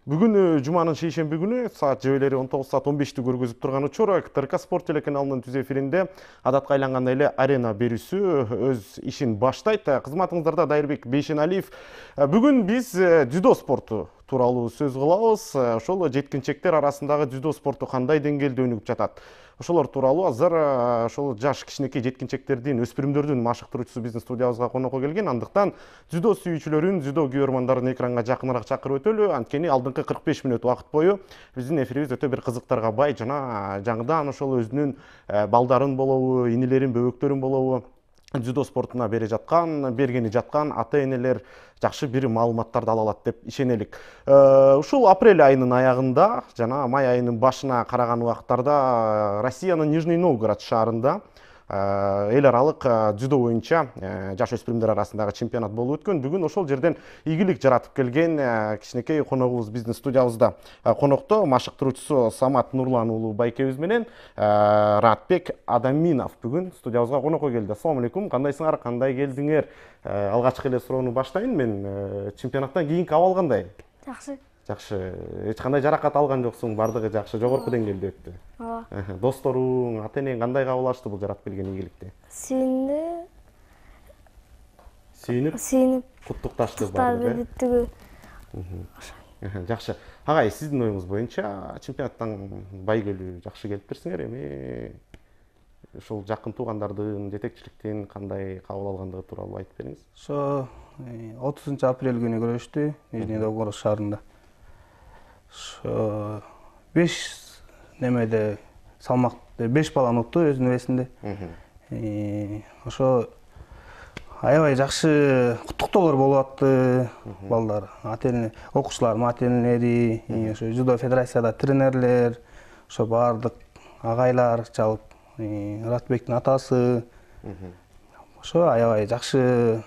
Бүгүн жуманын шейшемби күнү саат жебелери 19 саат 15ти көргөзүп турган учур КТРК спорт телеканалынын түз эфиринде адатка айлангандай эле арена берүүсү өз ишин баштайт. Кызматыңыздарда Дайырбек Бейшеналиев. Бүгүн биз дзюдо спорту тууралуу сөз кылабыз. Ошол жеткинчектер арасындагы дзюдо спорту кандай деңгээлде өнүгүп жатат? Ошолор тууралуу азыр ошол жаш кичинекей жеткинчектердин, өспүрүмдөрдүн машыктыруучусу биздин студиябызга конокко келген. Андыктан дзюдо сүйүүчүлөрүн, дзюдо күйөрмандарын экранга жакыныраак чакырып өтөлү. Анткени алдыңкы 45 мүнөт убакыт бою биздин эфирибиз өтө бир кызыктарга бай жана жаңыдан ошол өзүнүн балдарын болобу, инилерин, бөбөктөрүн болобу дзюдо спортуна бергени жаткан ата энелер жакшы бир маалыматтарды ала алат деп ишенелик. Ушул апрель айынын аягында жана май айынын башына караган убакыттарда Россиянын Нижний Новгород шаарында эл аралык дзюдо боюнча жаш өспүрүмдөр арасындагы чемпионат болуп өткөн. Бүгүн ошол жерден ийгилик жаратып келген кичинекей коногубуз биздин студиябызда. Конокто машыктыруучусу Самат Нурлан уулу байкебиз менен Ратбек Адаминов бүгүн студиябызга конокко келди. Ассалому алейкум, кандайсыңар, кандай келдиңер? Алгачкы эле суроону баштайын мен. Чемпионаттан кийинки абал кандай? Жакшы. Жакшы. Эч кандай жаракат алган жоксуң, бардыгы жакшы, жогорку деңгээлде өттү. Ооба. Досторуң, ата энең кандай кабыл алышты бул жаратып келген ийгиликти? Сүйүндү. Сүйүнүп, куттукташты бардыгы. Бүттүгү. Жакшы. Агай, сиздин оюңуз боюнча чемпионаттан байгөлүү жакшы келиптирсиңер, эми ушул жакын туугандардын, жетекчиликтин кандай кабыл алгандыгы тууралуу айтып бериңиз. Ошо 30 апрель күнү көрүштү Нижний Новгород шаарында. Ошо 5 немеде салмакты 5 баланы утту өзүнүн весинде. Ошо аябай жакшы куттуктоолор болуп атты. Балдар, ата эне, окуучулар, ата энелери, ошо жудо федерацияда тренерлер, ошо баардык агайлар жалпы Ратбектин атасы. Ошо аябай жакшы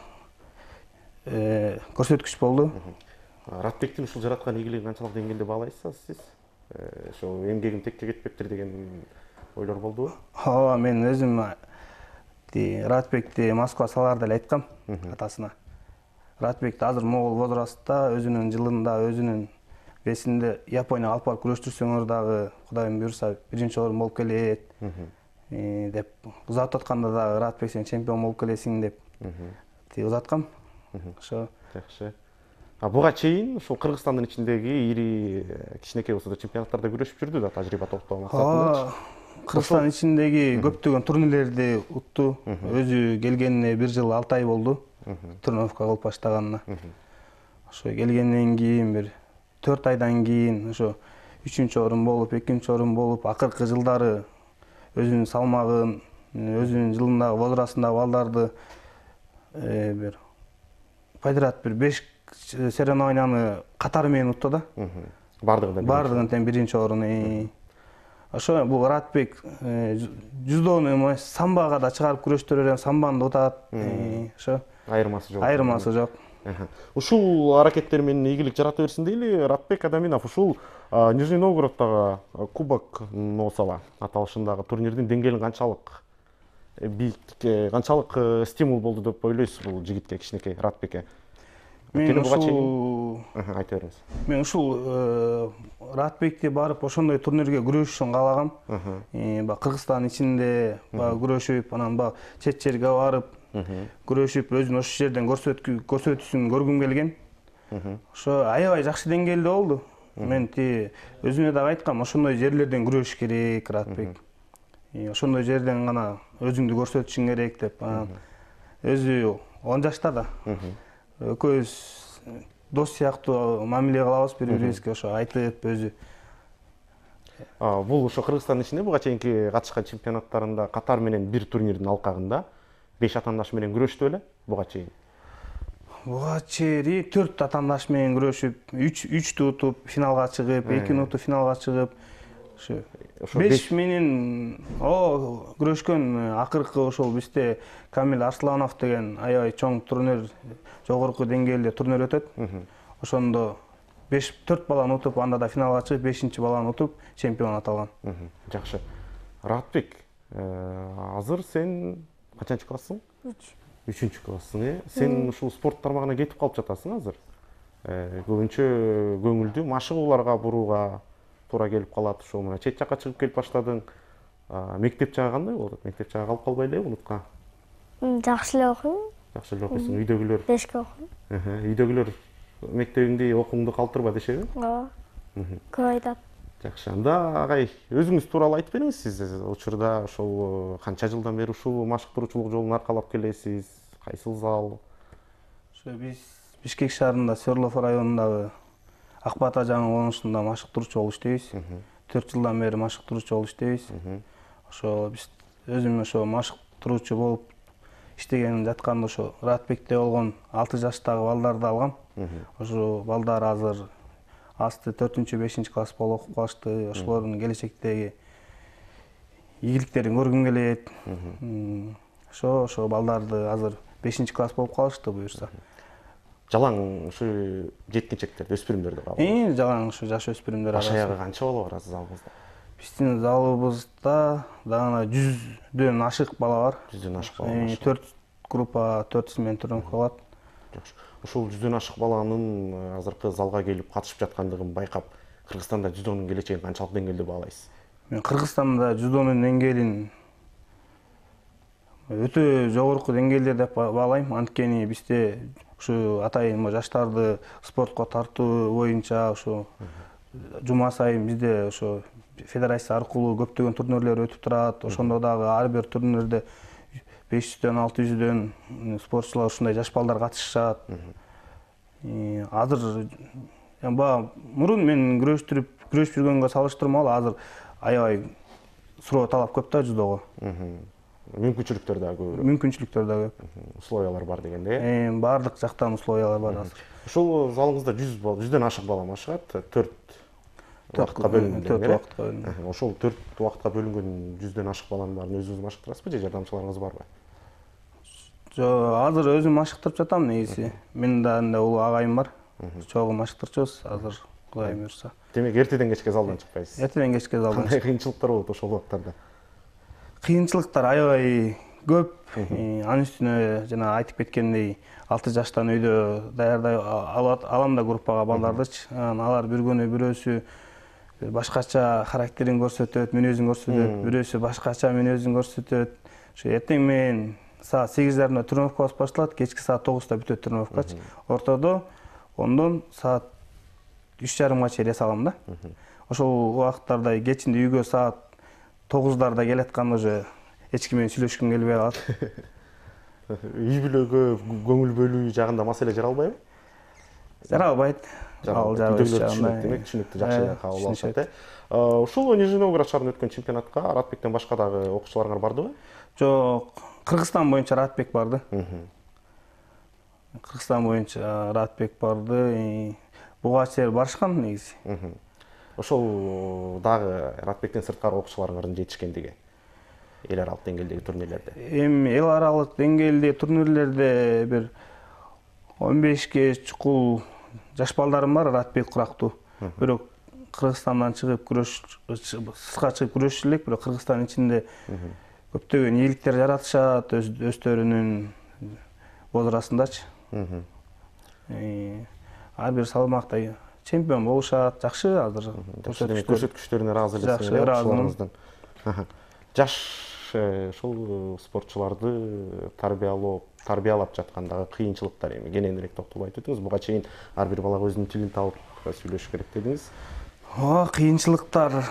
көрсөткүч болду. Ратбектин ушул жараткан ийгилигин канчалык деңгээлде баалайсыз сиз? Ошо эмгегим текке кетпептир деген ойлор болдубу? Ооба, мен өзүм Ратбекти Москва салаарда эле айткам атасына. Ратбекти азыр могул возрастта, өзүнүн жылында, өзүнүн весинде Японияга алып барып күрөштүрсөңөр дагы Кудайым буйрса биринчи орун болуп келет деп узатып атканда дагы Ратбек сен чемпион болуп келесиң деп узаткам. Ошо жакшы. Буга чейин ушул Кыргызстандын ичиндеги ири кичинекей болсо да чемпионаттарда күрөшүп жүрдү да, тажрыйба топтоо максатында. Кыргызстан ичиндеги көптөгөн турнирлерди утту. Өзү келгенине 1 жыл 6 ай болду. Тренировка кылып баштаганына. Ошо келгенден кийин бир 4 айдан кийин ошо 3-чү орун болуп, 2-чи орун болуп, акыркы жылдары өзүнүн салмагын, өзүнүн жылындагы возрастындагы балдарды бир подряд бир 5 соревнованияны катары менен утту да. Бардыгын тең биринчи орун. Ошо бул Ратбек дзюдону эмес, самбага да чыгарып күрөштүрө берем, самбаны да утат. Ошо айырмасы жок. Ушул аракеттер менен ийгилик жарата берсин дейли. Ратбек Адаминов ушул Нижний Новгороддогу Кубок Носова аталышындагы турнирдин деңгээлин канчалык бийиктикке, канчалык стимул болду деп ойлойсуз бул жигитке, кичинекей Ратбекке? Мен ушул айта бериңиз. Мен ушул Ратбекти барып ошондой турнирге күрөшүшүн каалагам. Кыргызстан ичинде күрөшүп, анан чет жерге барып күрөшүп, өзүн ошол жерден көрсөтүүсүн көргүм келген. Ошо аябай жакшы деңгээлде болду. Мен өзүнө дагы айткам, ошондой жерлерден күрөшүш керек Ратбек. Ошондой жерден гана өзүңдү көрсөтүшүң керек деп. Өзү 10 жашта да. Экөөбүз дос сыяктуу мамиле кылабыз бири-бирибизге, ошо айтып өзү. Бул ошо Кыргызстандын ичинде буга чейинки катышкан чемпионаттарында катар менен бир турнирдин алкагында 5 атаандаш менен күрөштү беле буга чейин? Буга чейин 4 атаандаш менен күрөшүп, 3-тү утуп финалга чыгып, 2-ни утуп финалга чыгып, ошо 5 менен күрөшкөн. Акыркы ошол бизде Камил Арсланов деген аябай чоң турнир, жогорку деңгээлде турнир өтөт. Ошондо 4 баланы утуп, анда да финалга чыгып, 5-чи баланы утуп, чемпион аталган. Жакшы. Ратбек, азыр сен качанчы классың? 3-чү классың, Сен ушул спорт тармагына кетип калып жатасың азыр. Көбүнчө көңүлдү машыгууларга бурууга туура келип калат. Ошол мына чет жакка чыгып келип баштадың. Мектеп жагы кандай болуп атат? Мектеп жагы калып калбай эле унутка? Жакшы эле окуйм. Жакшы эле окуйсуң. Үйдөгүлөр? 5ке окуйм. Үйдөгүлөр мектебиңди, окууңду калтырба дешеби? Ооба. Көп айтат. Жакшы. Анда агай, өзүңүз тууралуу айтып бериңиз. Сиз учурда ошол канча жылдан бери ушул машыктыруучулук жолун аркалап келесиз? Кайсыл зал? Ошо биз Бишкек шаарында Свердлов районундагы Акбат ажанын колунушунда машыктыруучу болуп иштейбиз. 4 жылдан бери машыктыруучу болуп иштейбиз. Ошо биз өзүм ошо машыктыруучу болуп иштеген жатканда ошо Ратбекте болгон 6 жаштагы балдарды алгам. Ошо балдар азыр асты 4-5 класс болуп окуп калышты. Ошолордун келечектеги ийгиликтерин көргүм келет. Ошо балдарды азыр 5 класс болуп калышты буюрса. Жалаң ушу жеткинчектер, өспүрүмдөрдү кабыл. Жалаң ушу жаш өспүрүмдөр Баш арасында. аягы канча боло барасыз залыңызда? Биздин залыбызда дагы 100дөн ашык бала бар. 100дөн ашык бала. 4 группа 4 смен тренировка кылат. Жакшы. Ушул 100дөн ашык баланын азыркы залга келип катышып жаткандыгын байкап, Кыргызстанда дзюдонун келечегин канчалык деңгээлде баалайсыз? Мен Кыргызстанда дзюдонун деңгээлин өтө жогорку деңгээлде деп баалайм. Анткени бизде ушу атайын жаштарды спортко тартуу боюнча ушу жума сайын бизде ошо федерация аркылуу көптөгөн турнирлер өтүп турат. Ошондо дагы ар бир турнирде 500дөн 600дөн спортчулар ушундай жаш балдар катышышат. Азыр мурун мен күрөшүп жүргөнгө салыштырмалуу азыр аябай суроо талап көп да дзюдого. Мүмкүнчүлүктөр да көп. Мүмкүнчүлүктөр да көп. Условиялар бар дегенде. Баардык жактан условиялар бар азыр. Ушул залыңызда 100дөн ашык бала машыгат, 4 убакытка бөлүнгөн. 4 убакытка бөлүнгөн. Ошол 4 убакытка бөлүнгөн 100дөн ашык баланын баарын өзүңүз машыктырасызбы же жардамчыларыңыз барбы? Азыр өзүм машыктырып жатам негизи. Менин да улуу агайым бар. Чогуу машыктырчубуз азыр Кудай буйрса. Демек эртеден кечке залдан чыкпайсыз. Эртеден кечке залдан. Кандай кыйынчылыктар болот ошол убактарда? Кыйынчылыктар аябай көп. Анын үстүнө жана айтып кеткендей 6 жаштан өйдө даярдай алам да группага балдардычы. Алар биргөнү бирөөсү башкача характерин көрсөтөт, мүнөзүн көрсөтөт, бирөөсү башкача мүнөзүн көрсөтөт. Ошо эртең менен саат 8:30 тренировкабыз башталат, кечки саат 9:00 бүтөт тренировкачы. Ортодо ондон саат 3:30 чейин эс алам да. Ошол убакыттарда кечинде үйгө саат 9:00 келатканда уже эч ким менен сүйлөшкүм келбей калат. Үй бүлөгө көңүл бөлүү жагында маселе жаралбайбы? Жаралбайт. Ал жагы демек түшүнүктүү, жакшы кабыл алышат. Ушул Нижний Новгород шаарында өткөн чемпионатка Ратбектен башка дагы окуучуларыңар бардыбы? Жок, Кыргызстан боюнча Ратбек барды. Кыргызстан боюнча Ратбек барды. Буга чейин барышкан негизи. Ошол дагы Ратбектен сырткары окуучуларыңардын жетишкендиги эл аралык деңгээлдеги турнирлерде. Эми эл аралык деңгээлде турнирлерде бир 15ке чукул жаш балдарым бар, Ратбек курактуу. Бирок Кыргызстандан чыгып сыртка чыгып күрөшчү элек, бирок Кыргызстан ичинде көптөгөн ийгиликтер жаратышат өздөрүнүн возрастындачы. Ар бир салмакта чемпион болушат, жакшы азыр. Көрсөткүчтөрүнө ыраазы элесиз окуучуларыңыздын. Жаш ушул спортчуларды тарбиялап жаткандагы кыйынчылыктар эми кененирээк токтолуп айтып өтүңүз. Буга чейин ар бир бала өзүнүн тилин табып сүйлөшүш керек дедиңиз. Кыйынчылыктар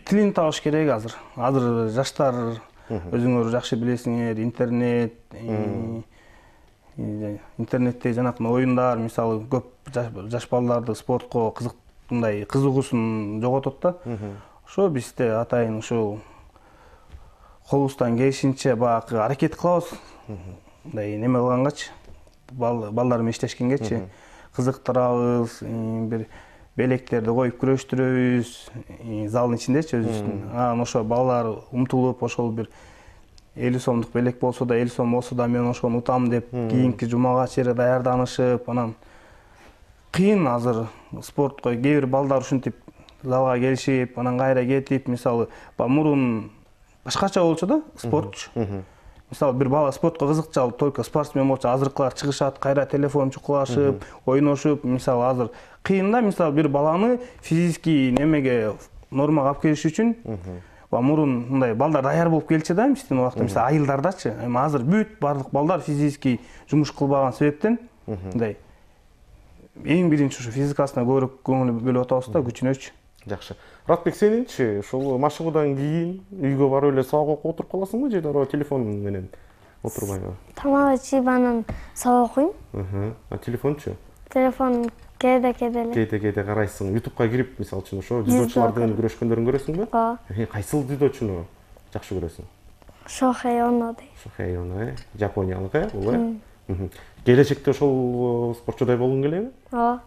тилин табыш керек азыр. Азыр жаштар өзүңөр жакшы билесиңер, интернетте жанакы оюндар, мисалы көп жаш балдарды спортко кызыгуусун жоготот да. Ошо бизде атайын ушул колубуздан келишинче баягы аракет кылабыз. Мындай неме кылгангачы, балдар менен иштешкенгечи кызыктырабыз, бир белектерди коюп күрөштүрөбүз, залдын ичиндечи өзүбүздүн. Анан ошо балдар умтулуп, ошол бир 50 сомдук белек болсо да, 50 сом болсо да мен ошону утам деп кийинки жумага чейин даярданышып, анан кыйын азыр спортко кээ бир балдар ушинтип залга келишип, анан кайра кетип, мисалы мурун башкача болчу да спортчу. мисалы бир бала спортко кызыкчал, только спортсмен болчу, азыркылар чыгышат, кайра телефон чукулашып, ойношуп, мисалы азыр кыйын да, мисалы бир баланы физический немеге нормага алып келиш үчүн мурун мындай балдар даяр болуп келчү да, биздин убакта мисалы айылдардачы. Эми азыр бүт барлык балдар физический жумуш кылбаган себептен мындай эң биринчи ушу физикасына көбүрөөк көңүл бөлүп атабыз да, күчүнөчү. Жакшы. Ратбек, сенинчи ушул машыгуудан кийин үйгө барып эле сабак окуп отуруп каласыңбы же дароо телефон менен отурбайбы? Тамак ичип анан сабак окуйм. А телефончу? Телефон кээде эле. Кээде карайсың. YouTube'га кирип, мисалы үчүн ошо дзюдочулардын күрөшкөндөрүн көрөсүңбү? Ооба. Кайсыл дзюдочуну жакшы көрөсүң? Шохей Оно дейт. Шохей Оно, Жапониялык, бул. Келечекте ошол спортчудай болгуң келеби? Ооба.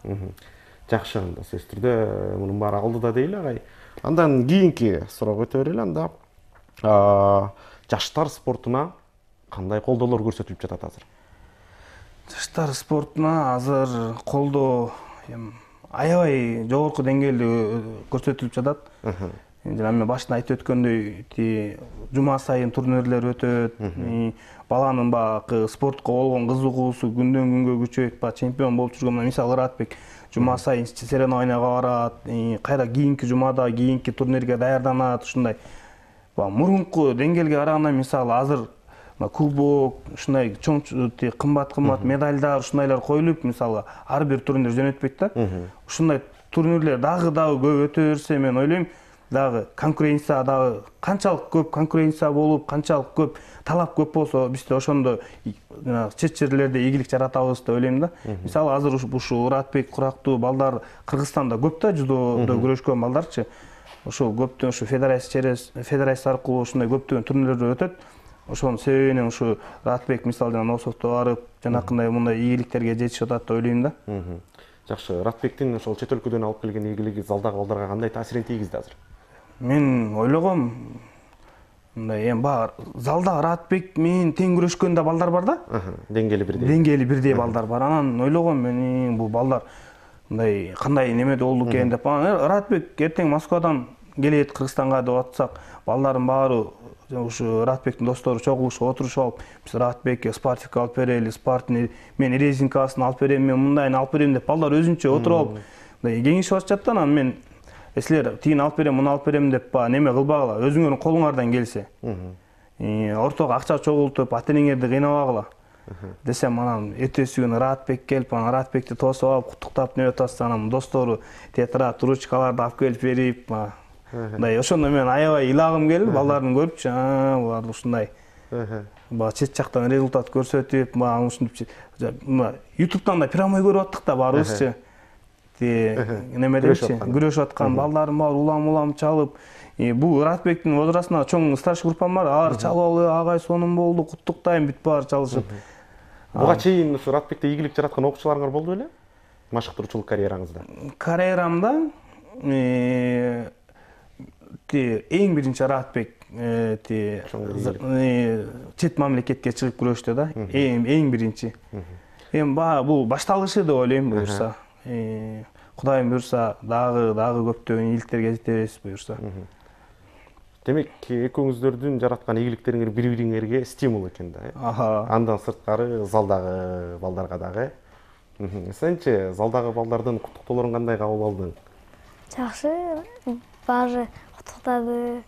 Жакшы, анда сөзсүз түрдө мунун баары алдыда дейли агай. Андан кийинки суроого өтө берели. Анда жаштар спортуна кандай колдоолор көрсөтүлүп жатат азыр? Жаштар спортуна азыр колдоо аябай жогорку деңгээлде көрсөтүлүп жатат. Жана мен башында айтып өткөндөй, жума сайын турнирлер өтөт. Баланын баягы спортко болгон кызыгуусу күндөн күнгө күчөйт. Чемпион болуп жүргөн мисалы Ратбек жума сайын соревнованияга барат, кайра кийинки жумада кийинки турнирге даярданат, ушундай. Мурунку деңгээлге караганда мисалы азыр кубок, ушундай чоң кымбат медалдар, ушундайлар коюлуп, мисалы ар бир турнир жөнөтпөйт да. Ушундай турнирлер дагы көп өтө берсе, мен ойлойм, дагы конкуренция дагы канчалык көп конкуренция болуп, канчалык көп талап көп болсо, биз да ошондо чет жерлерде ийгилик жаратабыз деп ойлойм да. Мисалы азыр ушу Ратбек курактуу балдар Кыргызстанда көп да, жудодо күрөшкөн балдарчы. Ошол көптөн ушу федерация аркылуу ушундай көптөгөн турнирлер өтөт. Ошонун себебинен ушу Ратбек мисалы жана Носовто барып, жанакындай мындай ийгиликтерге жетишип атат деп ойлойм да. Жакшы. Ратбектин ошол чет өлкөдөн алып келген ийгилиги залдагы балдарга кандай таасирин тийгизди азыр? Мен ойлогом, мындай бар залда Ратбек менен тең күрөшкөн да балдар бар да. Деңгээли бирдей. Деңгээли бирдей балдар бар. Анан ойлогом мен бул балдар мындай кандай немеде болду экен деп. Ратбек эртең Москвадан келет Кыргызстанга деп атсак, балдардын баары ушу Ратбектин достору чогулушуп отурушуп алып, биз Ратбекке спартивка алып берели, спартын мен резинкасын алып берем, мен мындайын алып берем деп балдар өзүнчө отуруп алып, мындай кеңешип атышат да. Анан мен силер тигин алып берем, муну алып берем деп неме кылбагыла, өзүңөрдүн колуңардан келсе. Ортого акча чогултуп, ата-энеңерди кыйнабагыла десем, анан эртеси күнү Ратбек келип, анан Ратбекти тосуп алып, куттуктап неме атасы, анан достору тетрадь, ручкаларды алып келип берип, мындай ошондо мен аябай ыйлагым келип, балдарын көрүпчү, булар ушундай чет жактан результат көрсөтүп, ушинтип YouTube'дан да прямой көрүп аттык да баарыбызчы. Немеденчи күрөшүп аткан балдардын баары улам чалып, бул Ратбектин возрастына чоң старший группам бар, алар чалып алып, агай сонун болду, куттуктайм, бүт баары чалышып. Буга чейин ушу Ратбекте ийгилик жараткан окуучуларыңар болду беле? Машыктыруучулук карьераңызда. Карьерамда эң биринчи Ратбек чет мамлекетке чыгып күрөштү да, эң биринчи. Эми бул башталышы деп ойлойм, буюрса. Кудайым буюрса, дагы көптөгөн ийгиликтерге жетебиз буюрса. Демек, экөөңүздөрдүн жараткан ийгиликтериңер бири-бириңерге стимул экен да. Андан сырткары залдагы балдарга дагы. Сенчи залдагы балдардын куттуктоолорун кандай кабыл алдың? Жакшы, баары куттуктады,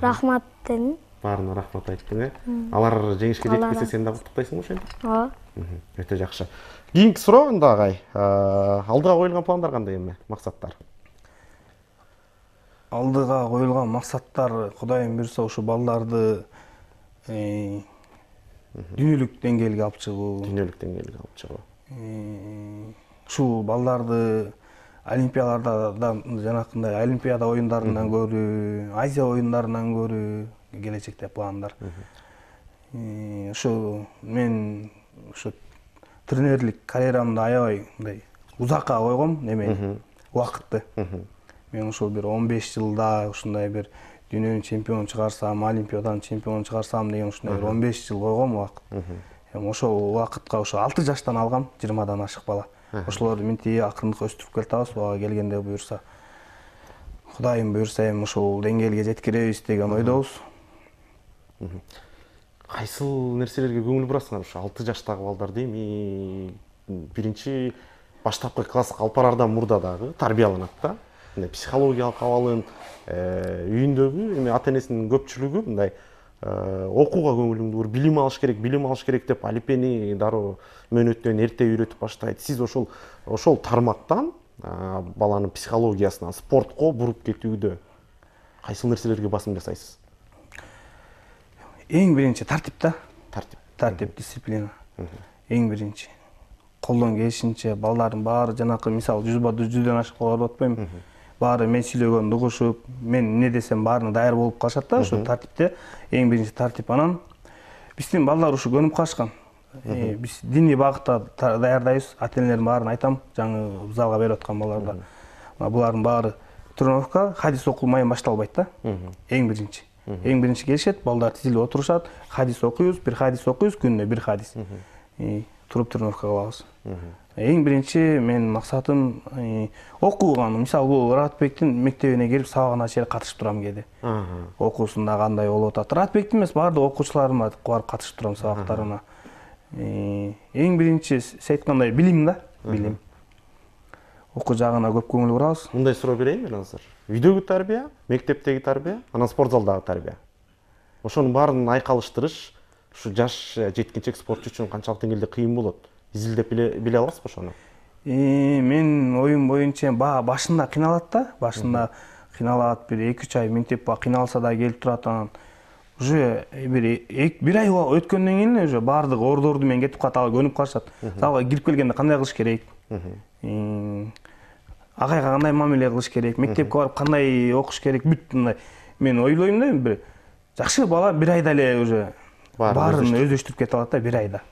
рахмат дедим. Баарына рахмат айттың, Алар жеңишке жетпесе, сен да куттуктайсың ошентип? Ооба. Өтө жакшы. Кийинки суроо анда агай. Алдыга коюлган пландар кандай эми, максаттар? Алдыга коюлган максаттар, Кудайым буюрса, ушу балдарды дүйнөлүк деңгээлге алып чыгуу. Ушул балдарды олимпиадалардан, жанакындай олимпиада оюндарынан көрүү, Азия оюндарынан көрүү келечекте пландар. Ушу мен ушу тренерлик карьерамды аябай мындай узакка койгом, немени, убакытты. Мен ушул бир 15 жылда ушундай бир дүйнөнүн чемпионун чыгарсам, олимпиаданын чемпионун чыгарсам деген ушундай 15 жыл койгом убакыт. Ошол убакытка ошо 6 жаштан алгам, 20дан ашык бала. Ошолорду минтип акырындык өстүрүп келатабыз, буга келгенде буюрса. Кудайым буюрса, эми ушул деңгээлге жеткиребиз деген ойдобуз. Кайсыл нерселерге көңүл бурасыңар ушу 6 жаштагы балдарды эми биринчи баштапкы класска алып барардан мурда дагы тарбияланат да. Психологиялык абалын үйүндөгү эми ата энесинин көпчүлүгү мындай окууга көңүлүңдү бур, билим алыш керек деп алипени дароо мөөнөттөн эрте үйрөтүп баштайт. Сиз ошол тармактан баланын психологиясынан спортко буруп кетүүдө кайсыл нерселерге басым жасайсыз? Эң биринчи тартип да. Тартип, дисциплина. Эң биринчи. Колдон келишинче балдардын баары жанакы мисалы 100дөн ашык балдар деп атпайм. Баары мен сүйлөгөндү угушуп, мен эмне десем баарына даяр болуп калышат да, ошо тартипте. Эң биринчи тартип. Анан биздин балдар ушу көнүп калышкан. Биз диний багытта даярдайбыз. Ата-энелердин баарына айтам, жаңы залга берип аткан балдарга. Булардын баары тренировка хадис окулмай башталбайт да. Эң биринчи. Эң биринчи келишет, балдар тизилип отурушат, хадис окуйбуз, бир хадис окуйбуз, күнүнө бир хадис. Туруп тренировка кылабыз. Эң биринчи менин максатым окууган. Мисалы бул Ратбектин мектебине келип сабагына чейин катышып турам кээде. Окуусунда кандай болуп атат. Ратбектин эмес, баардык окуучуларыма барып катышып турам сабактарына. Эң биринчи сиз айткандай билим да, билим. Окуу жагына көп көңүл бурабыз. Мындай суроо берейин мен азыр. Үйдөгү тарбия, мектептеги тарбия, анан спорт залдагы тарбия. Ошонун баарын айкалыштырыш ушу жаш жеткинчек спортчу үчүн канчалык деңгээлде кыйын болот? Изилдеп биле аласызбы ошону? Мен оюм боюнча башында кыйналат да, башында кыйналат, бир 2-3 ай минтип кыйналса да келип турат, анан уже бир ай өткөндөн кийин уже баардык ордорду мен кетип калат, ал көнүп калышат. Залга кирип келгенде кандай кылыш керек? Агайга кандай мамиле кылыш керек? Мектепке барып кандай окуш керек? Бүт мындай. Мен ойлойм да, бир жакшы бала бир айда эле уже баарын өздөштүрүп кете алат да, бир айда.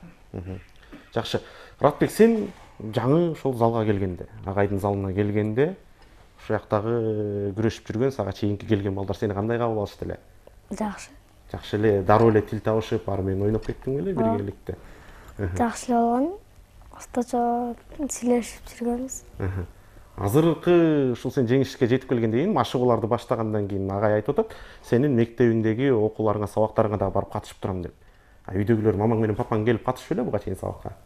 Жакшы. Ратбек, сен жаңы ошол залга келгенде, агайдын залына келгенде, ошол жактагы күрөшүп жүргөн, сага чейинки келген балдар сени кандай кабыл алышты эле? Жакшы. Жакшы эле, дароо эле тил табышып, баары менен ойноп кеттиң беле биргеликте? Жакшы эле болгон. Осточо сүйлөшүп жүргөнбүз. Азыркы ушул сен жеңишке жетип келгенден кийин, машыгууларды баштагандан кийин агай айтып атат, сенин мектебиңдеги окууларыңа, сабактарыңа да барып катышып турам деп. Үйдөгүлөр мамаң менен папаң келип катышып эле буга чейин сабакка?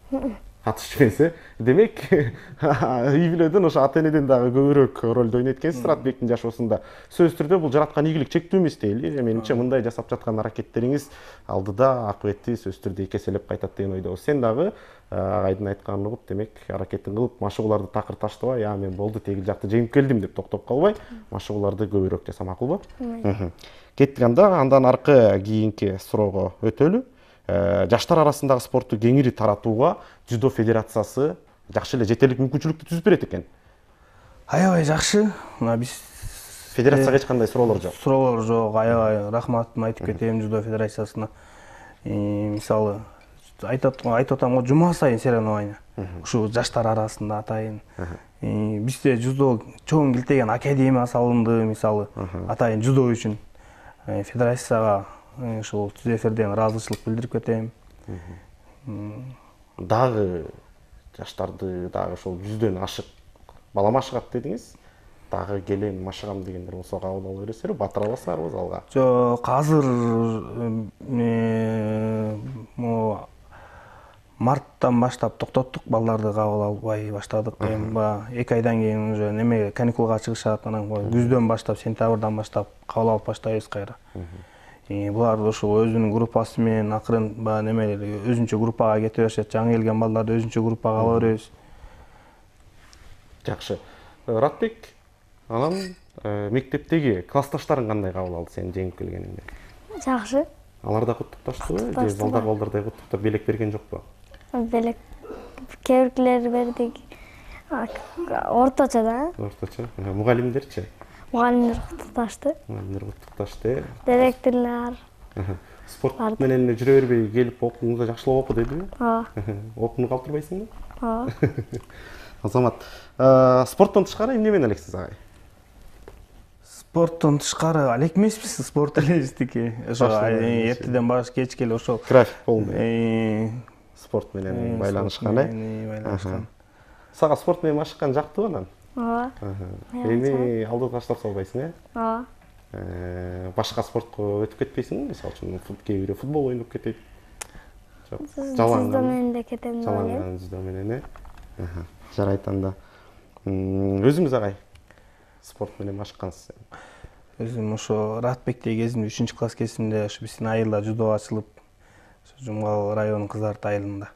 Катышып эмес, демек үй бүлөдөн ошо ата энеден дагы көбүрөөк ролду ойнойт экенсиз Ратбектин жашоосунда. Сөзсүз түрдө бул жараткан ийгилик чектүү эмес дейли. Менимче мындай жасап жаткан аракеттериңиз алдыда акыбетти сөзсүз түрдө экеселеп кайтат деген ойдобуз. Сен дагы агайдын айтканын угуп, демек аракетин кылып, машыгууларды такыр таштабай, мен болду тегил жакты жеңип келдим деп токтоп калбай, машыгууларды көбүрөөк жаса макулбу? Кеттик андан аркы кийинки суроого өтөлү. Жаштар арасындагы спортту кеңири таратууга Дзюдо федерациясы жакшы эле жетерлик мүмкүнчүлүктү түзүп берет экен. Аябай жакшы. Мына биз федерацияга эч кандай суроолор жок. Суроолор жок. Аябай рахматымды айтып кетем Дзюдо федерациясына. Мисалы айтып атам го жума сайын соревнования. Ушу жаштар арасында атайын. Бизде дзюдо чоң килтеген академия салынды, мисалы атайын дзюдо үчүн. Федерацияга ушул Түз эфирден ыраазычылык билдирип кетем. Дагы жаштарды дагы ошол 100дөн ашык бала машыгат дедиңиз. Дагы келем машыгам дегендер болсо кабыл ала бересиздерби? Батыра аласыздарбы залга? Жок, азыр марттан баштап токтоттук, балдарды кабыл албай баштадык. Эми 2 айдан кийин уже неме каникулга чыгышат, анан күздөн баштап, сентябрдан баштап кабыл алып баштайбыз кайра. Булар ошол өзүнүн группасы менен акырын немелер өзүнчө группага кете беришет. Жаңы келген балдарды өзүнчө группага ала беребиз. Жакшы. Ратбек, анан мектептеги классташтарың кандай кабыл алды сени жеңип келгениңде? Жакшы. Алар да куттукташтыбы? Же залдагы балдардай куттуктап белек берген жокпу? Белек кээ биркилер бердик. Орточо да. Орточо. Мугалимдерчи? Мугалимдер куттукташты. Мугалимдер куттукташты. Директорлор. Спорт менен жүрө бербей келип окууңузда жакшылап оку дедиби? Ооба. Окууну калтырбайсыңбы? Ооба. Азамат, спорттон тышкары эмне менен элексиз агай? Спорттон тышкары алек эмеспиз, спорт эле биздики. Ошо эртеден баш кечке эле ошол график полный. Спорт менен байланышкан, байланышкан. Сага спорт менен машыккан жактыбы анан? Ооба. Эми алдыга таштап салбайсың, Ооба. Башка спортко өтүп кетпейсиңби? Мисалы үчүн кээ бирөө футбол ойноп кетет. Дзюдо менен да кетем деп ойлойм. Жалаңган дзюдо менен, жарайт анда. Өзүңүз агай спорт менен машыккансыз. Өзүм ошо Ратбекте кезимде 3-класс кезимде ошо биздин айылда дзюдо ачылып, Жумгал районунун Кызарт айылында.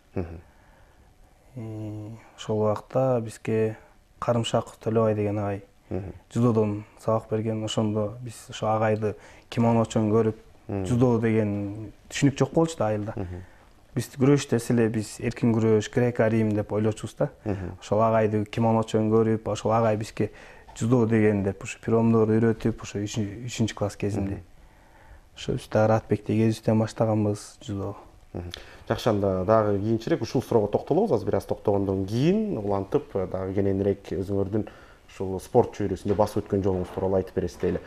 Ошол убакта бизге Карымшак Төлөбай деген агай дзюдодон сабак берген. Ошондо биз ошо агайды кимоночон көрүп, дзюдо деген түшүнүк жок болчу да айылда. Биз күрөш десе эле биз эркин күрөш, греко-рим деп ойлочубуз да. Ошол агайды кимоночон көрүп, ошол агай бизге дзюдо деген деп ошо приемдорду үйрөтүп, ошо 3-класс кезимде. Ошо биз да Ратбекте кезибизден баштаганбыз дзюдо. Жакшы, анда дагы кийинчерээк ушул суроого токтолобуз. Азыр бир аз токтогондон кийин улантып дагы кененирээк өзүңөрдүн ушул спорт чөйрөсүндө басып өткөн жолуңуз тууралуу айтып бересиз дейли.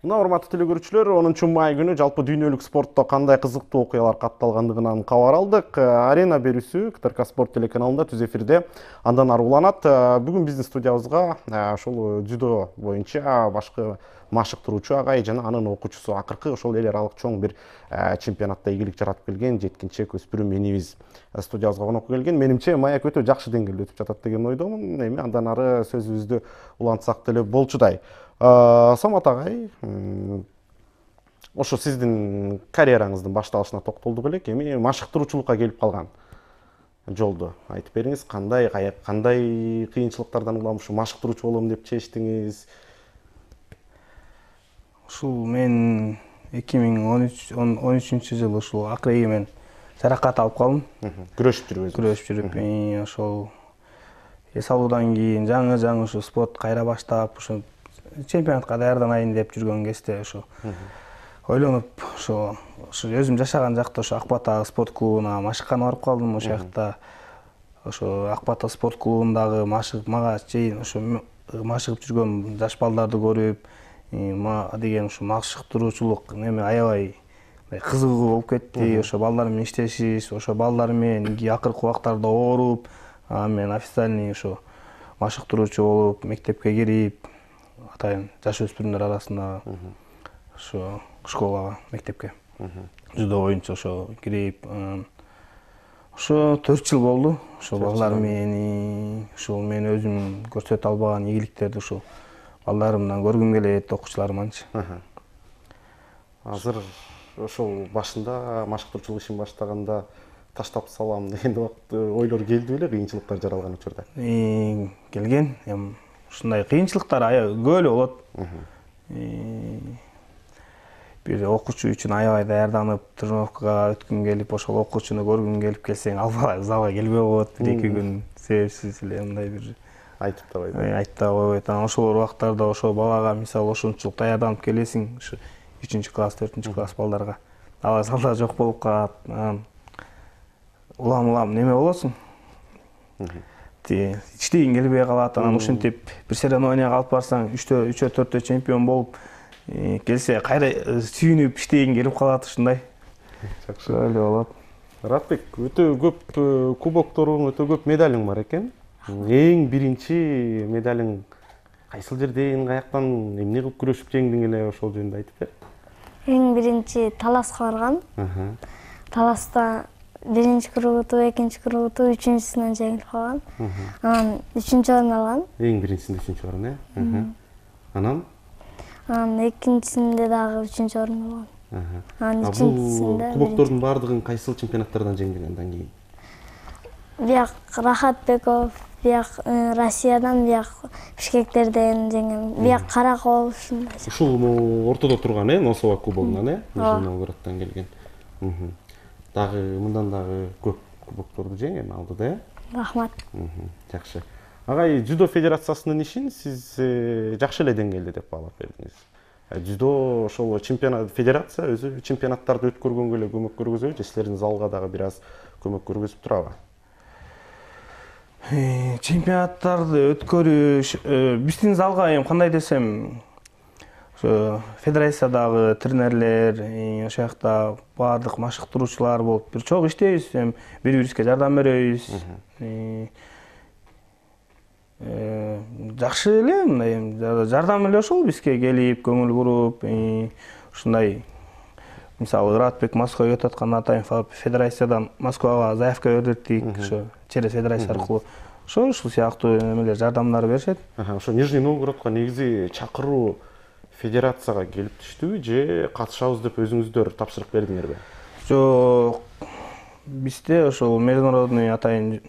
Мына урматтуу телекөрүүчүлөр, 10 май күнү жалпы дүйнөлүк спортто кандай кызыктуу окуялар катталгандыгынан кабар алдык. Арена берүүсү КТРК Спорт телеканалында түз эфирде андан ары уланат. Бүгүн биздин студиябызга ошол дзюдо боюнча башкы машыктыруучу агай жана анын окуучусу, акыркы ошол эл аралык чоң бир чемпионатта ийгилик жаратып келген жеткинчек өспүрүм энибиз студиябызга конокко келген. Менимче маек өтө жакшы деңгээлде өтүп жатат деген ойдомун. Эми андан ары сөзүбүздү улантсак деле болчудай. Самат агай, ошо сиздин карьераңыздын башталышына токтолдук элек. Эми машыктыруучулукка келип калган жолду айтып бериңиз. Кандай кыйынчылыктардан улам ушу машыктыруучу болом деп чечтиңиз? Ушул мен 2013-жылы ушул акыркы мен жаракат алып калдым. Күрөшүп жүрүп, ошол эс алуудан кийин жаңы ушу спорт кайра баштап, ушу чемпионатка даярданайын деп жүргөн кезде ошо ойлонуп, ошо өзүм жашаган жакта ошо Акбата спорт клубуна машыкканы барып калдым. Ошол жакта ошо Акбата спорт клубундагы мага чейин ошо машыгып жүргөн жаш балдарды көрүп, деген ушу машыктыруучулук неме аябай кызыгуу болуп кетти. Ошо балдар менен иштешиш, ошо балдар менен акыркы убактарда ооруп, мен официальный ошо машыктыруучу болуп, мектепке кирип, атайын жаш өспүрүмдөр арасында ошо школага, мектепке дзюдо боюнча ошо кирип, ошо 4 жыл болду. Ошо балдар менен ушул мен өзүм көрсөтө албаган ийгиликтерди ушул балдарымдан көргүм келет, окуучуларыманчы. Азыр ошол башында машыктыруучулук ишин баштаганда таштап салам деген ойлор келди беле, кыйынчылыктар жаралган учурда? Келген. Ушундай кыйынчылыктар көп эле болот. Бир окуучу үчүн аябай даярданып, тренировкага өткүң келип, ошол окуучуну көргүң келип келсең, албай залга келбей коет. 1-2 күн себепсиз эле мындай бир айтып да койбойт. Ошол убактарда ошол балага мисалы ошончолук даярданып келесиң, ушу 3-класс, 4-класс балдарга. Алар залда жок болуп калат. Улам неме болосуң. Иштегиң келбей калат. Анан ушинтип бир соревнованияга алып барсаң, 3-4 чемпион болуп келсе, кайра сүйүнүп иштегиң келип калат, ушундай. Жакшы эле болот. Ратбек, өтө көп кубокторуң, өтө көп медалиң бар экен. Эң биринчи медалиң кайсыл жерден, каяктан, эмне кылып күрөшүп жеңдиң эле, ошол жөнүндө айтып бер. Эң биринчи Таласка баргам. Таласта 1-кругуту, 2-кругуту, 3-сүнөн жеңилип калгам. Анан 3-орун алгам. Эң биринчисинде 3-орун, Анан 2-синде дагы 3-орун алгам. Анан 3-синде кубоктордун баардыгын кайсыл чемпионаттардан жеңдиң андан кийин? Бияк Рахатбеков, бияк Россиядан, бияк Бишкектерден жеңем. Бияк Каракол ушундай. Ушул ортодо турган, Носова кубогунан, Нижний Новгороддон келген. Дагы мындан дагы көп кубокторду жеңем алды да? Рахмат. Жакшы. Агай, дзюдо федерациясынын ишин сиз жакшы эле деңгээлде деп баалап бердиңиз. Дзюдо ошол чемпионат федерация өзү чемпионаттарды өткөргөнгө эле көмөк көргөзөбү же силердин залга дагы бир аз көмөк көргөзүп турабы? Чемпионаттарды өткөрүш биздин залга кандай десем, ошо федерациядагы тренерлер, ошол жакта баардык машыктыруучулар болуп бир чогуу иштейбиз, бири-бирибизге жардам беребиз. жакшы эле, мындай жардам эле ошол бизге келип, көңүл буруп, ушундай мисалы Ыратбек Москвага өтүп атканда атайын федерациядан Москвага заявка бердирдик, ошо через федерация аркылуу. Ушул сыяктуу эмелер жардамдар беришет. Ошо Нижний Новгородко негизи чакыруу федерацияга келип түштүбү же катышабыз деп өзүңүздөр тапшырык бердиңерби? Жок, бизде ошол международный атайын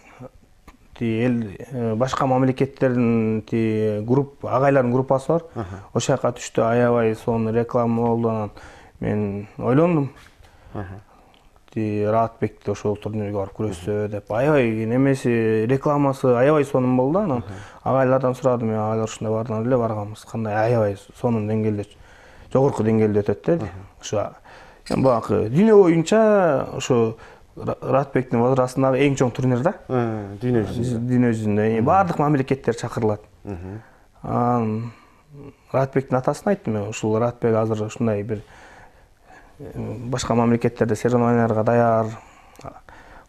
эл башка мамлекеттердин агайлардын группасы бар. Ошол жака түштү, аябай сонун реклама болду. Анан мен ойлондум. Ыратбекти ошол турнирге барып күрөшсө деп. Аябай немеси рекламасы аябай сонун болду. Анан агайлардан сурадым, агайлар ушундай баардан эле барганбыз. Кандай аябай сонун деңгээлде, жогорку деңгээлде өтөт деди. Ошо баягы дүйнө боюнча ошо Ыратбектин возрастындагы эң чоң турнир да. Дүйнө жүзүндө баардык мамлекеттер чакырылат. Анан Ыратбектин атасына айттым, ушул Ыратбек азыр ушундай бир башка мамлекеттерде соревнованияларга даяр,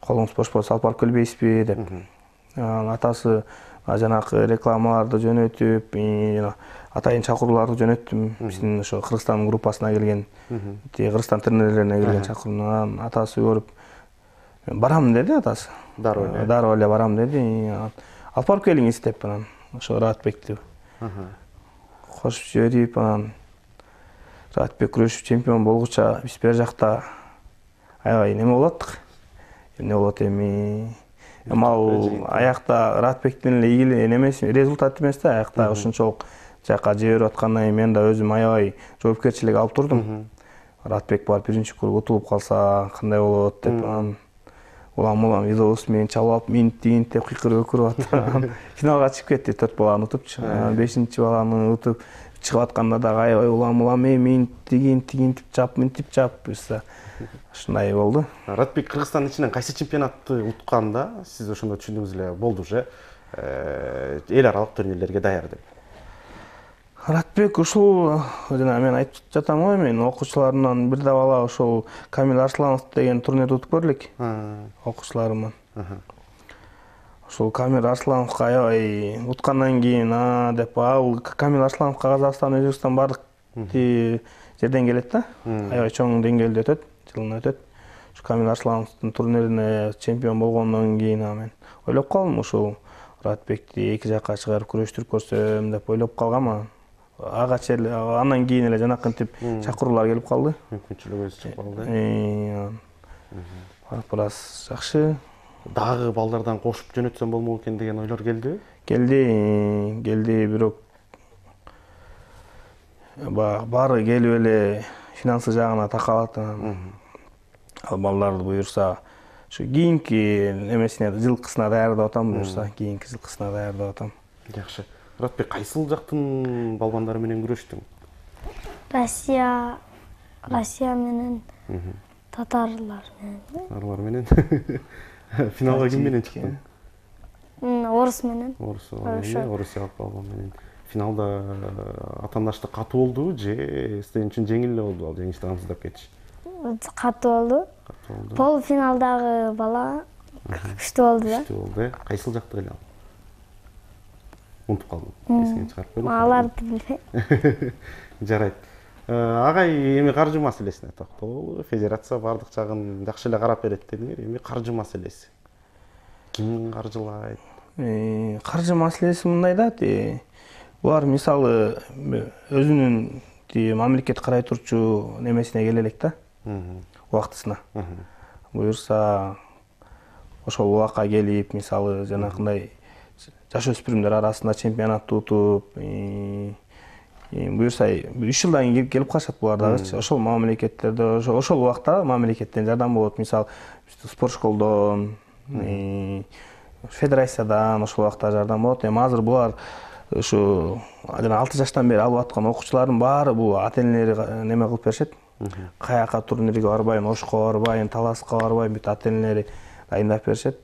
колуңуз бош болсо алып барып келбейсизби деп. Атасы жанакы рекламаларды жөнөтүп, атайын чакырууларды жөнөттүм. Биздин ошо Кыргызстан группасына келген, Кыргызстан турнирлерине келген чакырууну атасы көрүп, барам деди атасы. Дароо эле барам деди. Алып барып келиңиз деп анан ошо Ыратбекти кошуп жиберип, анан Ыратбек күрөшүп чемпион болгуча биз бер жакта аябай неме болот. Эмне болот эми? Ал аякта Ыратбектин эле ийгиле немеси результат эмес да, аякта ушунчолук жака жиберип аткандан кийин мен да өзүм аябай жоопкерчилик алып турдум. Ыратбек барып биринчи круг утулуп калса кандай болот деп, анан улам видеобус менен чалып алып минт деп кыйкырып өкүрүп атып финалга чыгып кетти. 4 баланы утупчу. 5-чи баланы утуп чыгып атканда да аябай улам минт тигинтип чап, минтип чап. Ушундай болду. Ыратбек Кыргызстандын ичинен кайсы чемпионатты утканда сиз ошондо түшүндүңүз эле болду же эл аралык турнирлерге даяр деп? Ыратбек ушул жана мен айтып жатам го, мен окуучуларымдан бир да бала ошол Камил Арсланов деген турнирди утуп көрдүк. Окуучуларымдан. Ошол Камил Арслановго аябай уткандан кийин деп ал Камил Арслановго Казакстан, Өзбекстан баардык жерден келет да. Аябай чоң деңгээлде өтөт, жылына өтөт. Ошо Камил Арслановдун турнирине чемпион болгондон кийин мен ойлоп калдым, ушул Ыратбекти эки жакка чыгарып күрөштүрүп көрсөм деп ойлоп калгам. Агача эле андан кийин эле жанакынтип чакыруулар келип калды. Мүмкүнчүлүк өзү чыгып калды. Бираз жакшы. Дагы балдардан кошуп жөнөтсөм болмок экен деген ойлор келдиби? Келди, бирок баары келип эле финансы жагына такалат. Ал балдарды буюрса ошо кийинки эмесине жылкысына даярдап атам, буюрса кийинки жылкысына даярдап атам. Жакшы. Ыратбек кайсыл жактын балбандары менен күрөштүң? Россия менен татарлар менен. Татарлар менен. Финалга ким менен чыктың? Орус менен. Орусиялык балбан менен. Финалда атаандаштык катуу болдубу же сен үчүн жеңил эле болду, ал жеңишти камсыздап кетиш? Катуу болду. Полуфиналдагы бала күчтүү болду да. Күчтүү болду. Кайсыл жакты эле ал? Унутуп калдым. Эсиңен чыгарып бердим. Аларды билбейм. Жарайт. Агай эми каржы маселесине токтололу. Федерация бардык жагын жакшы эле карап берет дедиңер. Эми каржы маселеси. Ким каржылайт? Каржы маселеси мындай да, булар мисалы өзүнүн мамлекет карай турчу немесине келе элек да. Убактысына. Буюрса ошол убакка келип, мисалы жанакындай жаш өспүрүмдөр арасында чемпионатты утуп, буюрса 3 жылдан кийин келип калышат булар дагычы. Ошол мамлекеттерде ошол убакта мамлекеттен жардам болот. Мисалы спорт школдон, федерациядан ошол убакта жардам болот. Эми азыр булар ушу жана 6 жаштан бери алып аткан окуучулардын баары бул ата-энелери неме кылып беришет. Каяка турнирге барбайын, Ошко барбайын, Таласка барбайын, бүт ата-энелери дайындап беришет.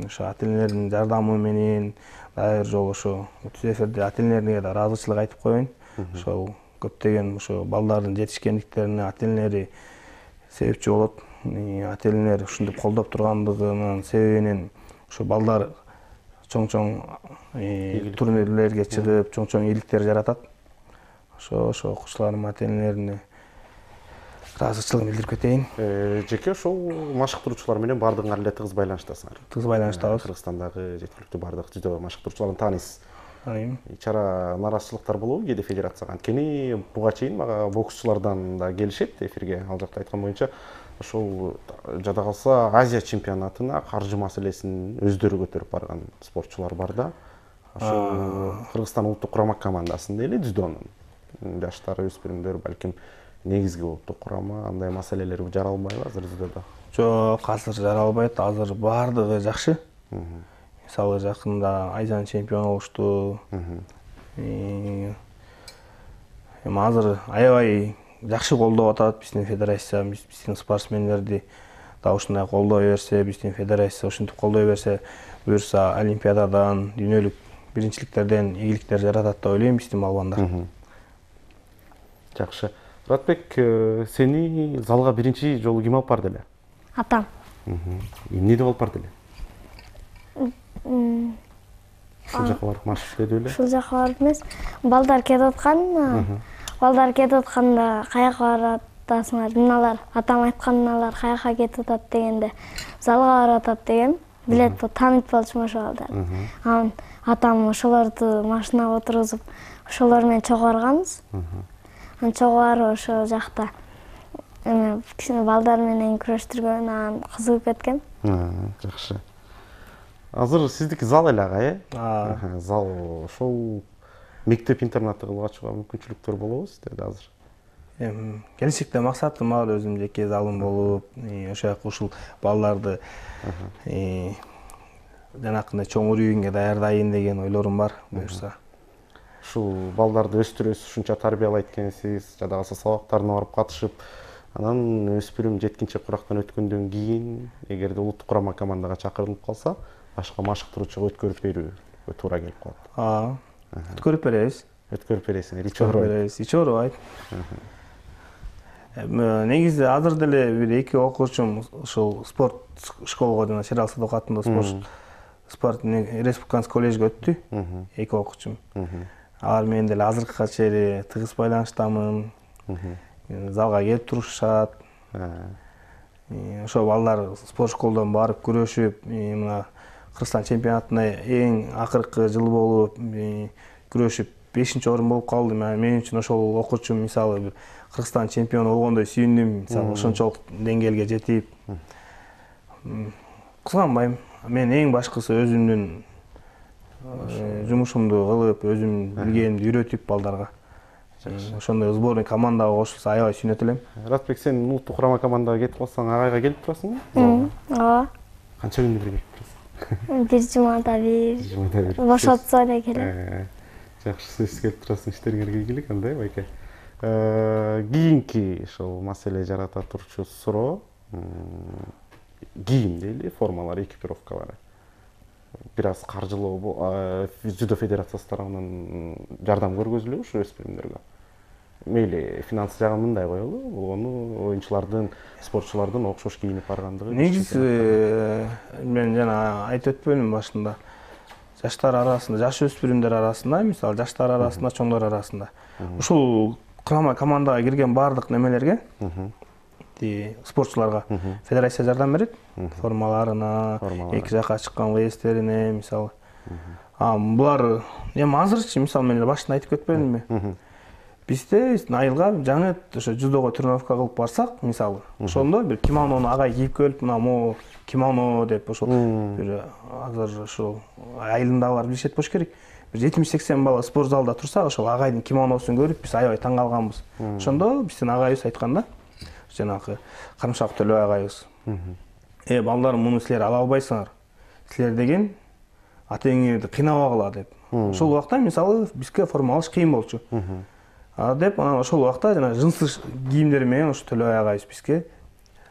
Ошо ата-энелердин жардамы менен дайыр жол ошо түз эфирде ата-энелерине да ыраазычылык айтып коеюн. Ошол көптөгөн ошо балдардын жетишкендиктерине ата-энелери себепчи болот. Ата-энелер ушинтип колдоп тургандыгынын себебинен ошо балдар чоң турнирлерге чыгып, чоң ийгиликтер жаратат. Ошо окуучулардын ата-энелерине ыраазычылыгымды билдирип кетейин. Жеке ошол машыктыруучулар менен бардыгыңар эле тыгыз байланыштасыңар. Тыгыз байланыштабыз. Кыргызстандагы жеткиликтүү бардык жүзө машыктыруучуларды тааныйсыз. Таныйм. Чара нараазычылыктар болобу кээде федерацияга? Анткени буга чейин мага боксчулардан да келишет эфирге, ал жакта айткан боюнча ошол жада калса Азия чемпионатына каржы маселесин өздөрү көтөрүп барган спортчулар бар да. Ошол Кыргызстан улуттук курама командасында эле дзюдонун жаштар, өспүрүмдөр, балким негизги улуттук курама андай маселелер жаралбайбы азыр дзюдодо? Жок, азыр жаралбайт. Азыр бардыгы жакшы. Мисалы жакында Азияның чемпиону болушту. Азыр аябай жакшы колдоп атат биздин федерация, биздин спортсмендерди да ушундай колдой берсе, биздин федерация ушинтип колдой берсе, буюрса олимпиададан, дүйнөлүк биринчиликтерден ийгиликтер жаратат деп ойлойм биздин балбандар. Жакшы. Муратбек, сени залга биринчи жолу ким алып барды эле? Атам. Эмне деп алып барды эле? Ушул жака барып маш иштеди эле? Ушул жака барып эмес, балдар кетип атканда каяка баратасыңар? Мыналар атам айткан мыналар каяка кетип атат дегенде, залга барып атат деген билет таанып болчумун ошол балдар. Анан атам ошолорду машинага отургузуп, ошолор менен чогуу барганбыз. Анан чогуу барып ошол жакта кичине балдар менен күрөштүргөн, анан кызыгып кеткен. Жакшы. Азыр сиздики зал эле ага, э? Зал ошол мектеп-интернатты кылып ачууга мүмкүнчүлүктөр болобу сизде азыр? Келечекте максатым бар, өзүм жеке залым болуп, ошол жака ушул балдарды жанакындай чоң рүйүнгө даярдайын деген ойлорум бар, буюрса. Ушул балдарды өстүрөсүз, ушунча тарбиялайт экенсиз, жада калса сабактарына барып катышып, анан өспүрүм жеткинчек курактан өткөндөн кийин, эгерде улуттук курама командага чакырылып калса, башка машыктыруучуга өткөрүп берүүгө туура келип калат. Өткөрүп беребиз. Өткөрүп бересиңер, ич оорубайт. Ич оорубайт. Негизи азыр деле бир эки окуучум ушул спорт школого жана Шерал Садыков атындагы спорт республиканский коллежге өттү. Эки окуучум. Алар менен деле азыркыга чейин тыгыз байланыштамын. Залга келип турушат. Ошол балдар спорт школдон барып күрөшүп, мына Кыргызстан чемпионатына эң акыркы жылы болуп, күрөшүп 5-орун болуп калды. Мен үчүн ошол окуучум мисалы Кыргызстан чемпиону болгондой сүйүндүм, мисалы ошончолук деңгээлге жетип. Кызганбайм. Мен эң башкысы өзүмдүн жумушумду кылып, өзүм билгенимди үйрөтүп балдарга. Ошондой сборный командага кошулса аябай сүйүнөт элем. Муратбек, сен улуттук курама командага кетип калсаң, агайга келип турасыңбы? Ооба. Канча күндө бир келип турасың? Бир жумада бир. Бошотсо эле келем. Жакшы, сиз келип турасың, иштериңерге ийгилик, андай байке. Кийинки ошол маселе жарата турчу суроо, кийим дейли, формалар, экипировкалары. Бир аз каржылоо Дзюдо федерациясы тарабынан жардам көргөзүлөбү ушу өспүрүмдөргө? Мейли, финанс жагын мындай коелу, болгону оюнчулардын, спортчулардын окшош кийинип баргандыгы. Негизи мен жана айтып өтпөдүмбү башында. Жаштар арасында, жаш өспүрүмдөр арасында, мисалы жаштар арасында, чоңдор арасында. Ушул курама командага кирген бардык немелерге, спортчуларга федерация жардам берет. Формаларына, эки жака чыккан выездтерине, мисалы. Булар эми азырчы, мисалы мен башында айтып кетпедимби? Бизде айылга жаңы ошо дзюдого тренировка кылып барсак, мисалы, ошондо бир кимонону агай кийип келип, мына могу кимоно деп ошол бир азыр ошол айылындагылар билишет болуш керек. Бир 70-80 бала спорт залда турса, ошол агайдын кимоносун көрүп, биз аябай таң калганбыз. Ошондо биздин агайыбыз айтканда, жанагы Карымшак Төлөбай агайыбыз. Балдарым, муну силер ала албайсыңар. Силер деген ата-энеңерди кыйнабагыла деп. Ошол убакта мисалы бизге форма алыш кыйын болчу. Деп ошол убакта жана жынсыз кийимдер менен ошо Төлөбай агайыбыз бизге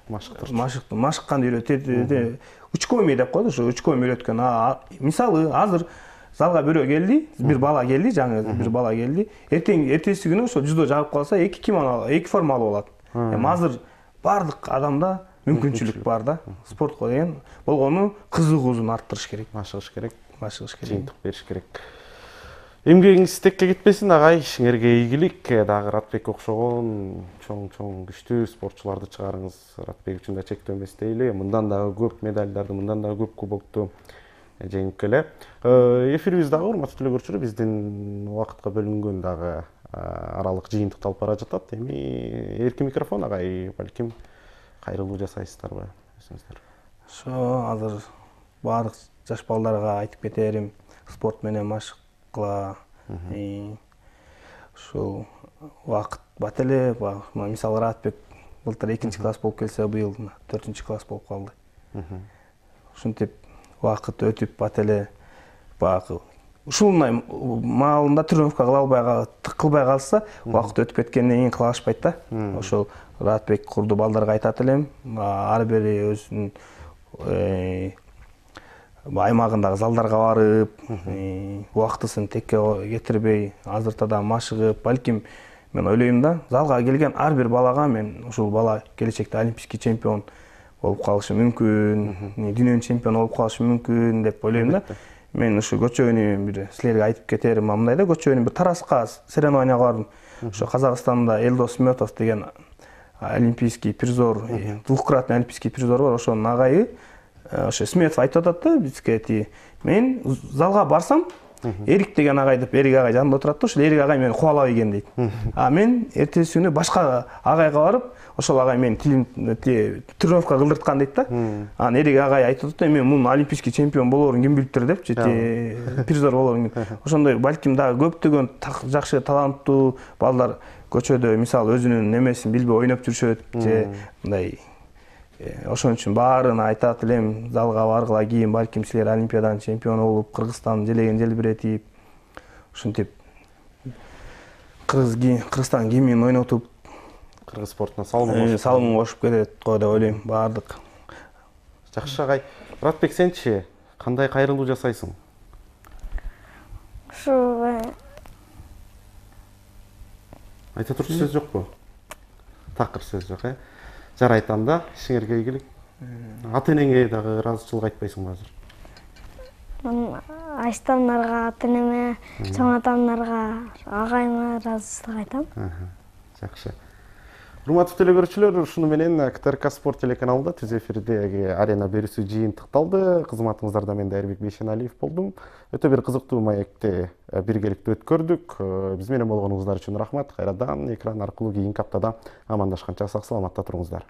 машыкканды үйрөтөт. Учкоми деп коет, ошо учкоми үйрөткөн. Мисалы азыр залга бирөө келди, бир бала келди, жаңы бир бала келди. Эртеси күнү ошо дзюдо жагып калса, эки кимоно, эки форма алып алат. Азыр бардык адамда мүмкүнчүлүк бар да. Спортко деген болгону кызыгуусун арттырыш керек. Машыгыш керек. машыгыш керек. жыйынтык бериш керек. Эмгегиңиз текке кетпесин агай, ишиңерге ийгилик. Дагы Ратбек окшогон чоң күчтүү спортчуларды чыгарыңыз. Ратбек үчүн да чектөө эмес дейли. Мындан дагы көп медалдарды, мындан дагы көп кубокту жеңип келе. Эфирибиз дагы урматтуу телекөрүүчүлөр, биздин убакытка бөлүнгөн дагы аралык жыйынтыкталып бара жатат. Эми эркин микрофон агай, балким кайрылуу жасайсыздарбы? Ошо азыр баардык жаш балдарга айтып кетерим, спорт менен машыкла. Ушул убакыт бат эле, мисалы Ратбек былтыр 2-чи класс болуп келсе, быйыл 4-чи класс болуп калды. Ушинтип убакыт өтүп бат эле. Багы ушул маалында тренировка кылбай калса, убакыт өтүп кеткенден кийин кыла алышпайт да. Ошол Ратбек курду балдарга айтат элем, ар бири өзүнүн аймагындагы залдарга барып, убактысын текке кетирбей, азыртадан машыгып, балким мен ойлойм да, залга келген ар бир балага мен ушул бала келечекте олимпийский чемпион болуп калышы мүмкүн, дүйнөнүн чемпиону болуп калышы мүмкүн деп ойлойм да. Мен ушу көчөгөнү бир силерге айтып кетерим, мындай да, көчөгөнү бир Тараска соревнованияга бардым. Ошо Казакстанда Элдос Сметов деген олимпийский призор, двухкратный олимпийский призор бар, ошонун агайы ошо Сметов айтып атат да бизге, мен залга барсам, Эрик деген агай деп, Эрик агай жанымда отурат да, ошол Эрик агай мени кубалабай экен дейт. Мен эртеси күнү башка агайга барып, ошол агай мени тренировка кылдырткан дейт да. Анан Эрик агай айтып атат, мен мунун олимпийский чемпион болоорун ким билиптир деп, призор болоорун. Ошондой балким дагы көптөгөн жакшы таланттуу балдар көчөдө мисалы өзүнүн немесин билбей ойноп жүрүшөт же мындай. Ошон үчүн баарын айтат элем, залга баргыла кийин балким силер олимпиаданын чемпиону болуп, Кыргызстан желеген желбиретип, ушинтип Кыргызстан гимнин ойнотуп, Кыргыз спортуна салымын кошуп кетет го деп ойлойм баардык. Жакшы агай. Ратбек, сенчи кандай кайрылуу жасайсың? Ушу Айта турчу сөз жокпу? Такыр сөз жок, жарайт анда, ишиңерге ийгилик. Ата-энеңе дагы ыраазычылык айтпайсыңбы азыр? Айстамдарга, ата-энеме, чоң атамдарга, агайыма ыраазычылык айтам. Жакшы. Урматтуу телекөрүүчүлөр, ушуну менен КТРК Спорт телеканалында түз эфирдеги арена берүүсү жыйынтыкталды. Кызматыңыздарда мен Дайырбек Бейшеналиев болдум. Өтө бир кызыктуу маекти биргеликте өткөрдүк. Биз менен болгонуңуздар үчүн рахмат. Кайрадан экран аркылуу кийинки аптада амандашканча сак саламатта туруңуздар.